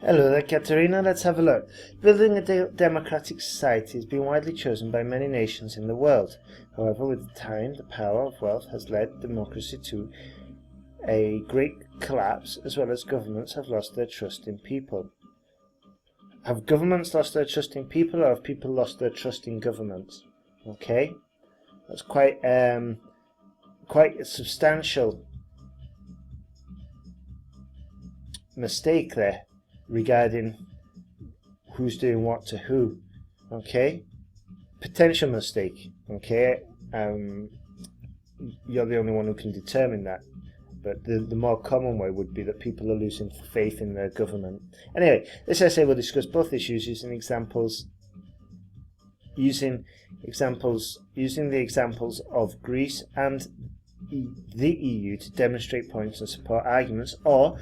Hello there, Kateryna. Let's have a look. Building a democratic society has been widely chosen by many nations in the world. However, with time, the power of wealth has led democracy to a great collapse, as well as governments have lost their trust in people. Have governments lost their trust in people, or have people lost their trust in governments? Okay, that's quite a substantial mistake there regarding who's doing what to who. Okay, potential mistake. Okay, you're the only one who can determine that, but the more common way would be that people are losing faith in their government. Anyway, this essay will discuss both issues using the examples of Greece and the EU to demonstrate points and support arguments, or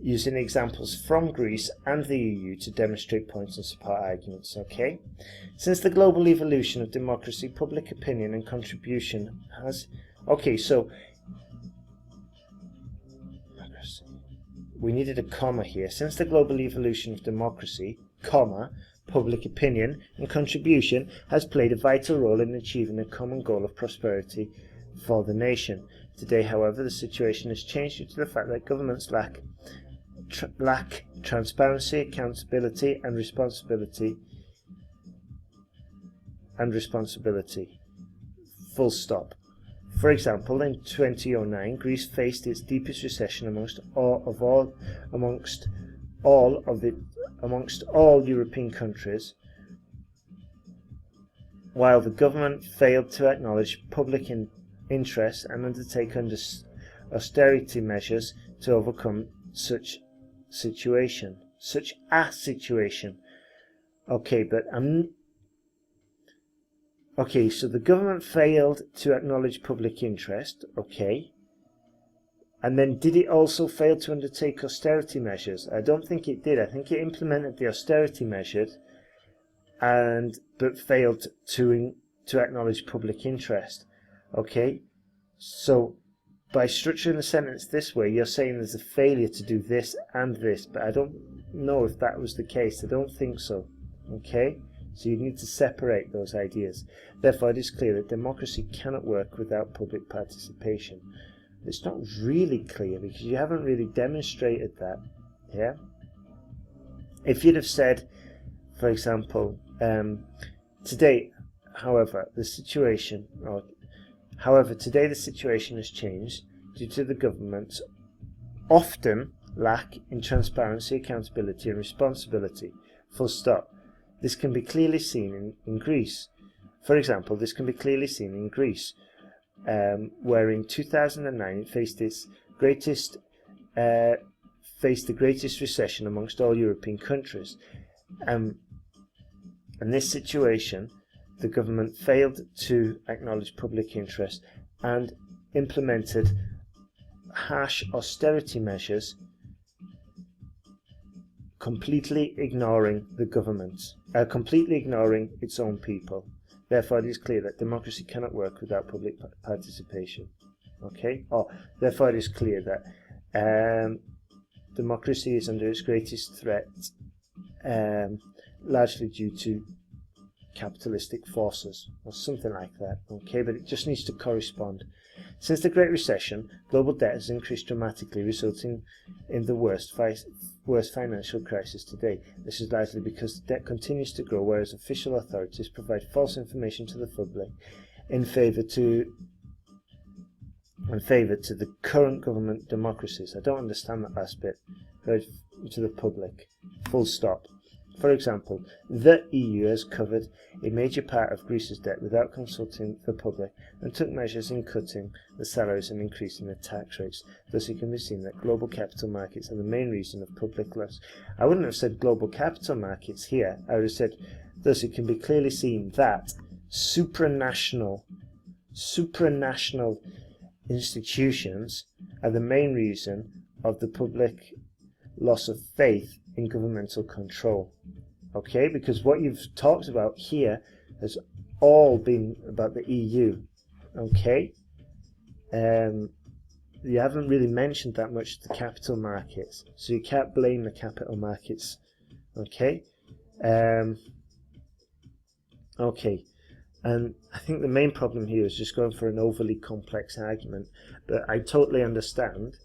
using examples from Greece and the EU to demonstrate points and support arguments. Okay, since the global evolution of democracy, public opinion and contribution has... Okay, so we needed a comma here. Since the global evolution of democracy, comma, public opinion and contribution has played a vital role in achieving a common goal of prosperity for the nation. Today, however, the situation has changed due to the fact that governments lack transparency, accountability and responsibility. Full stop. For example, in 2009, Greece faced its deepest recession amongst all European countries, while the government failed to acknowledge public interest and undertake austerity measures to overcome such a situation. Okay, but okay, so the government failed to acknowledge public interest. Okay, and then did it also fail to undertake austerity measures? I don't think it did. I think it implemented the austerity measures but failed to acknowledge public interest. Okay, so by structuring the sentence this way, you're saying there's a failure to do this and this, but I don't know if that was the case. I don't think so. Okay, so you need to separate those ideas. Therefore, it is clear that democracy cannot work without public participation. It's not really clear because you haven't really demonstrated that. Yeah. If you'd have said, for example, today, however, the situation has changed due to the government's often lack in transparency, accountability and responsibility. Full stop. This can be clearly seen in Greece. For example, this can be clearly seen in Greece, where in 2009 it faced the greatest recession amongst all European countries. In this situation, the government failed to acknowledge public interest and implemented harsh austerity measures, completely ignoring its own people. Therefore, it is clear that democracy cannot work without public participation. Okay? Therefore, it is clear that democracy is under its greatest threat, largely due to capitalistic forces, or something like that. Okay, but it just needs to correspond. Since the Great Recession, global debt has increased dramatically, resulting in the worst financial crisis today. This is largely because the debt continues to grow, whereas official authorities provide false information to the public in favour to the current government democracies. I don't understand that last bit. To the public. Full stop. For example, the EU has covered a major part of Greece's debt without consulting the public and took measures in cutting the salaries and increasing the tax rates. Thus it can be seen that global capital markets are the main reason of public loss. I wouldn't have said global capital markets here. I would have said, thus it can be clearly seen that supranational institutions are the main reason of the public loss of faith in governmental control. Okay, because what you've talked about here has all been about the EU. Okay, you haven't really mentioned that much the capital markets, so you can't blame the capital markets. Okay. Okay. And I think the main problem here is just going for an overly complex argument, but I totally understand,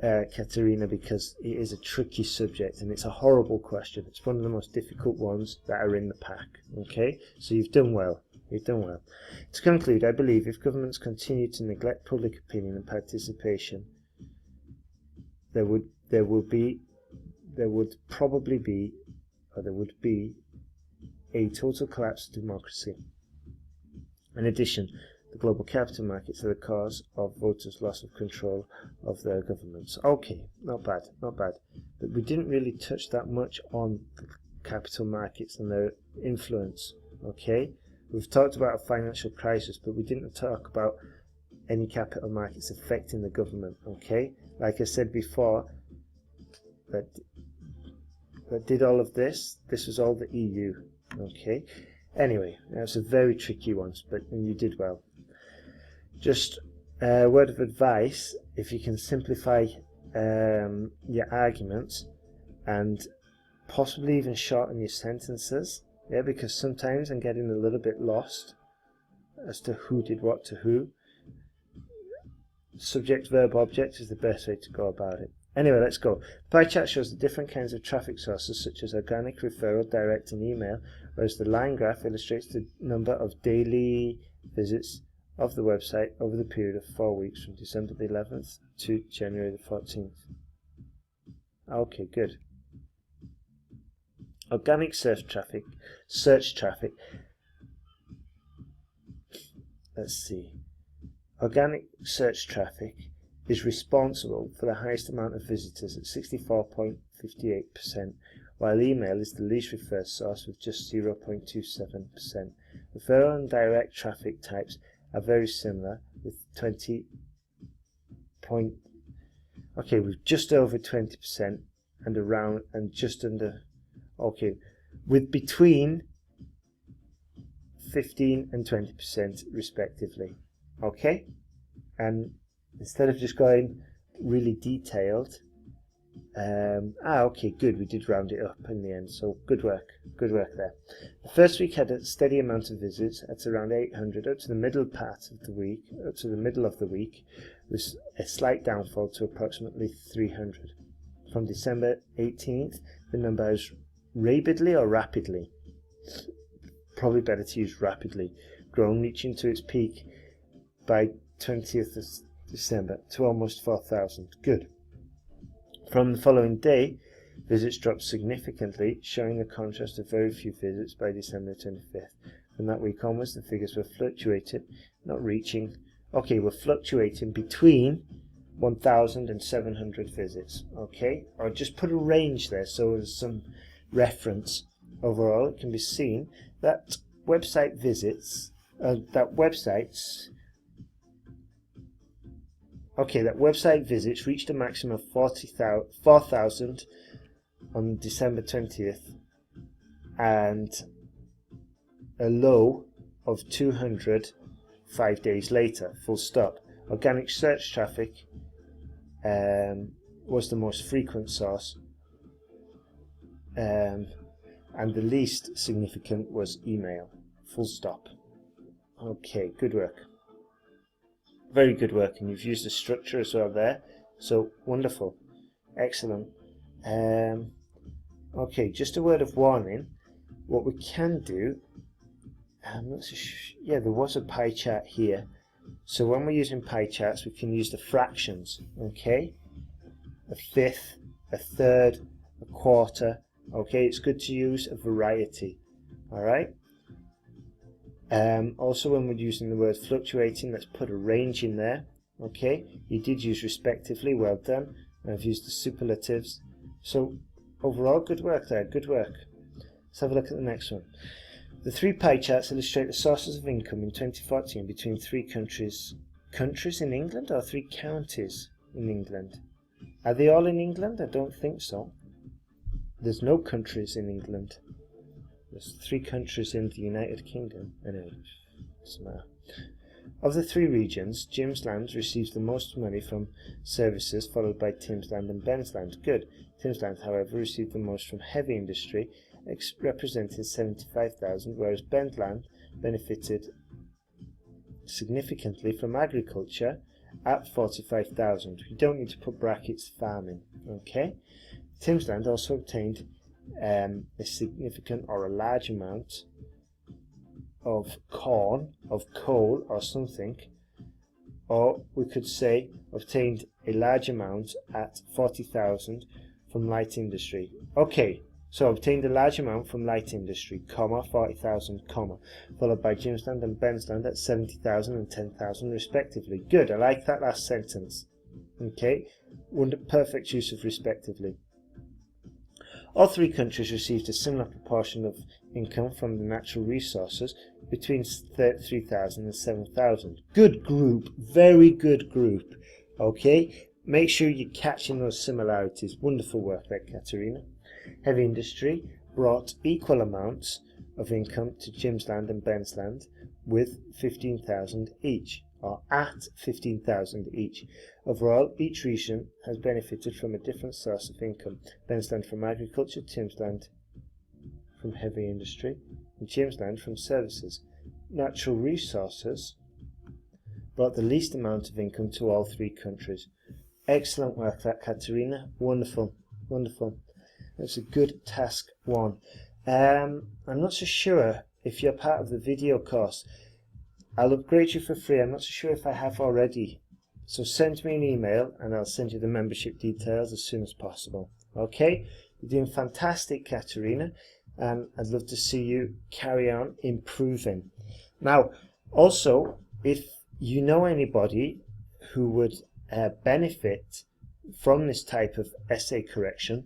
Kateryna, because it is a tricky subject and it's a horrible question. It's one of the most difficult ones that are in the pack. Okay, so you've done well. You've done well. To conclude, I believe if governments continue to neglect public opinion and participation, there would probably be a total collapse of democracy. In addition, the global capital markets are the cause of voters' loss of control of their governments. Okay, not bad, not bad. But we didn't really touch that much on the capital markets and their influence. Okay, we've talked about a financial crisis, but we didn't talk about any capital markets affecting the government. Okay, like I said before, that did all of this. This was all the EU. Okay. Anyway, that's a very tricky one, but you did well. Just a word of advice: if you can simplify your arguments and possibly even shorten your sentences, yeah, because sometimes I'm getting a little bit lost as to who did what to who. Subject, verb, object is the best way to go about it. Anyway, let's go. The pie chart shows the different kinds of traffic sources such as organic, referral, direct and email, whereas the line graph illustrates the number of daily visits of the website over the period of 4 weeks from December the 11th to January the 14th. Okay, good. Organic search traffic. Let's see. Organic search traffic is responsible for the highest amount of visitors at 64.58%, while email is the least referred source with just 0.27%. Referral and direct traffic types are very similar with with just over 20% and around and just under, with between 15 and 20% respectively. Okay, and instead of just going really detailed, okay, good, we did round it up in the end, so good work there. The first week had a steady amount of visits at around 800 up to the middle of the week, with a slight downfall to approximately 300. From December 18th, the number has rapidly, probably better to use rapidly, grown, reaching to its peak by 20th of December to almost 4,000. Good. From the following day, visits dropped significantly, showing the contrast of very few visits by December 25th. From that week onwards, the figures were fluctuating between 1,000 and 700 visits. Okay, I'll just put a range there so there's some reference. Overall, it can be seen that website visits reached a maximum of 4,000 on December 20th and a low of 200 5 days later, full stop. Organic search traffic was the most frequent source, and the least significant was email, full stop. Okay, good work. Very good work, and you've used the structure as well there, so wonderful, excellent. Okay, just a word of warning. What we can do, there was a pie chart here, so when we're using pie charts we can use the fractions. Okay, a fifth, a third, a quarter. Okay, it's good to use a variety. Alright. Also, when we're using the word fluctuating, let's put a range in there. Okay, you did use respectively, well done. I've used the superlatives. So overall, good work there, good work. Let's have a look at the next one. The three pie charts illustrate the sources of income in 2014 between three countries. Countries in England or three counties in England? Are they all in England? I don't think so. There's no countries in England. There's three countries in the United Kingdom. Anyway, doesn't matter. Of the three regions, Jim's Land receives the most money from services, followed by Tim's Land and Ben's Land. Good. Tim's Land, however, received the most from heavy industry, representing 75,000, whereas Ben's Land benefited significantly from agriculture at 45,000. We don't need to put brackets farming. Okay. Tim's Land also obtained a significant or a large amount of corn, of coal or something, or we could say obtained a large amount at 40,000 from light industry. Okay, so obtained a large amount from light industry, comma, 40,000, comma, followed by Jim's Land and Ben's Land at 70,000 and 10,000 respectively. Good, I like that last sentence. Okay, perfect use of respectively. All three countries received a similar proportion of income from the natural resources, between 3,000 and 7,000. Good group, very good group. Okay, make sure you're catching those similarities. Wonderful work there, Kateryna. Heavy industry brought equal amounts of income to Jim's Land and Ben's Land with 15,000 each, or at 15,000 each. Overall, each region has benefited from a different source of income. Ben's Land from agriculture, Tim's Land from heavy industry, and Jim's Land from services. Natural resources brought the least amount of income to all three countries. Excellent work that, Kateryna. Wonderful, wonderful. That's a good task one. I'm not so sure if you're part of the video course. I'll upgrade you for free. I'm not so sure if I have already. So send me an email and I'll send you the membership details as soon as possible. Okay? You're doing fantastic, Kateryna, and I'd love to see you carry on improving. Now, also, if you know anybody who would benefit from this type of essay correction,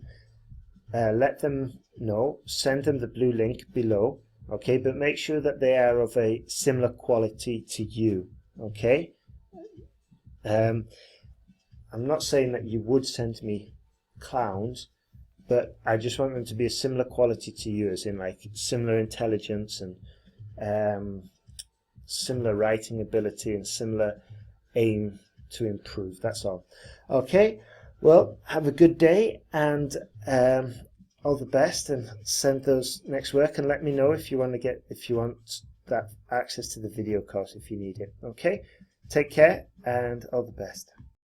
let them know. Send them the blue link below. Okay, but make sure that they are of a similar quality to you. Okay. I'm not saying that you would send me clowns, but I just want them to be a similar quality to you, as in like similar intelligence and similar writing ability and similar aim to improve. That's all. Okay, well, have a good day and all the best, and send those next work and let me know if you want that access to the video course if you need it. Okay, take care and all the best.